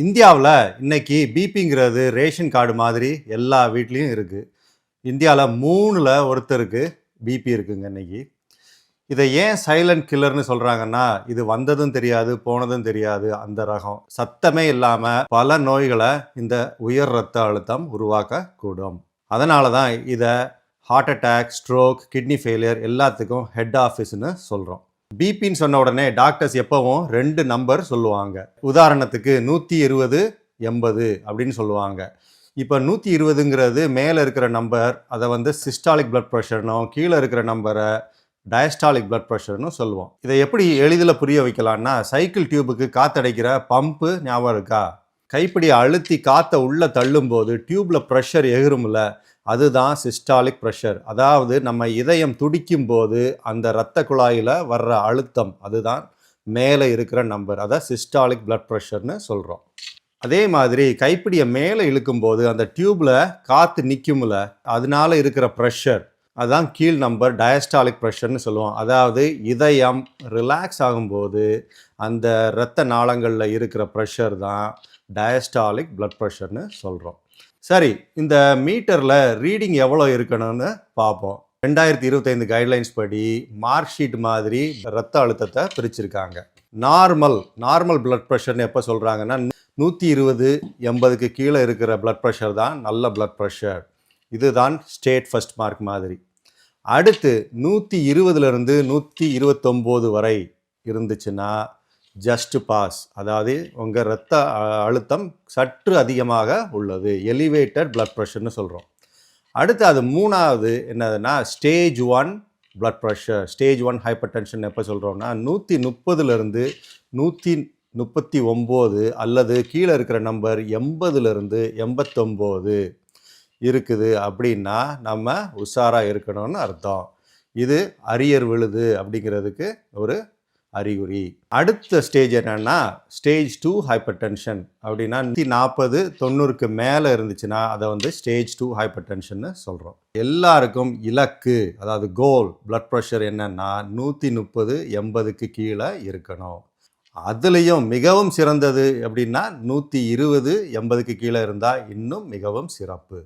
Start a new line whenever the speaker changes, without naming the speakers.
இந்தியாவில் இன்னைக்கு பிபிங்கிறது ration card மாதிரி எல்லா வீட்லேயும் இருக்குது. இந்தியாவில் 3ல் ஒருத்தருக்கு பிபி இருக்குங்க இன்னைக்கு. இதை ஏன் சைலண்ட் கில்லர்னு சொல்கிறாங்கன்னா, இது வந்ததும் தெரியாது போனதும் தெரியாது அந்த ரகம். சத்தமே இல்லாமல் பல நோய்களை இந்த உயர் இரத்த அழுத்தம் உருவாக்கக்கூடும். அதனால தான் இதை heart attack, stroke, kidney failure எல்லாத்துக்கும் ஹெட் ஆஃபீஸ்னு சொல்கிறோம். பிபின்னு சொன்ன உடனே டாக்டர்ஸ் எப்பவும் 2 நம்பர் சொல்லுவாங்க. உதாரணத்துக்கு 120/80 அப்படின்னு சொல்லுவாங்க. இப்போ 120ங்கிறது மேலே இருக்கிற நம்பர், அதை சிஸ்டாலிக் பிளட் ப்ரெஷர்னும், கீழே இருக்கிற நம்பரை டயஸ்டாலிக் பிளட் ப்ரெஷர்னு சொல்லுவோம். இதை எப்படி எளிதில் புரிய வைக்கலாம்னா, சைக்கிள் டியூபுக்கு காற்றடைக்கிற பம்பு ஞாபகம் இருக்கா? கைப்பிடி அழுத்தி காற்றை உள்ளே தள்ளும்போது டியூப்பில் ப்ரெஷர் எகிரும்ல, அதுதான் சிஸ்டாலிக் ப்ரெஷர். அதாவது நம்ம இதயம் துடிக்கும் போது அந்த இரத்த குழாயில் வர்ற அழுத்தம், அதுதான் மேலே இருக்கிற நம்பர். அதை சிஸ்டாலிக் பிளட் ப்ரெஷர்னு சொல்கிறோம். அதே மாதிரி கைப்பிடியை மேலே இழுக்கும்போது அந்த டியூப்பில் காற்று நிற்கும்ல, அதனால இருக்கிற ப்ரெஷர், அதுதான் கீழ் நம்பர் டயஸ்டாலிக் ப்ரெஷர்னு சொல்லுவோம். அதாவது இதயம் ரிலாக்ஸ் ஆகும்போது அந்த இரத்த நாளங்களில் இருக்கிற ப்ரெஷர் தான் டயஸ்டாலிக் பிளட் ப்ரெஷர்னு சொல்கிறோம். சரி, இந்த மீட்டரில் ரீடிங் எவ்வளோ இருக்கணும்னு பார்ப்போம். 2025 கைட்லைன்ஸ் படி மார்க் ஷீட் மாதிரி ரத்த அழுத்தத்தை பிரிச்சிருக்காங்க. நார்மல் பிளட் ப்ரெஷர்னு எப்போ சொல்கிறாங்கன்னா, 120/80க்கு கீழே இருக்கிற பிளட் ப்ரெஷர் தான் நல்ல பிளட் ப்ரெஷர். இதுதான் ஸ்டேட் ஃபர்ஸ்ட் மார்க் மாதிரி. அடுத்து 120லேருந்து 129 வரை இருந்துச்சுன்னா ஜஸ்ட் பாஸ், அதாவது உங்கள் இரத்த அழுத்தம் சற்று அதிகமாக உள்ளது, எலிவேட்டட் பிளட் ப்ரெஷர்னு சொல்கிறோம். அடுத்து அது 3வது என்னதுன்னா stage 1 blood pressure. Stage 1 hyper tension எப்போ சொல்கிறோம்னா, 130லேருந்து 139 அல்லது கீழே இருக்கிற நம்பர் 80லேருந்து 89 இருக்குது அப்படின்னா நம்ம உஷாராக இருக்கணும்னு அர்த்தம். இது அரியர் விழுது அப்படிங்கிறதுக்கு ஒரு அறிகுறி. அடுத்த ஸ்டேஜ் என்னன்னா ஸ்டேஜ் 2 ஹைப்பர் டென்ஷன். அப்படின்னா 140/90க்கு மேலே இருந்துச்சுன்னா அதை ஸ்டேஜ் 2 ஹைப்பர் டென்ஷன் சொல்கிறோம். எல்லாருக்கும் இலக்கு, அதாவது கோல் பிளட் ப்ரெஷர் என்னன்னா 130/80க்கு கீழே இருக்கணும். அதுலேயும் மிகவும் சிறந்தது அப்படின்னா 120/80க்கு கீழே இருந்தால் இன்னும் மிகவும் சிறப்பு.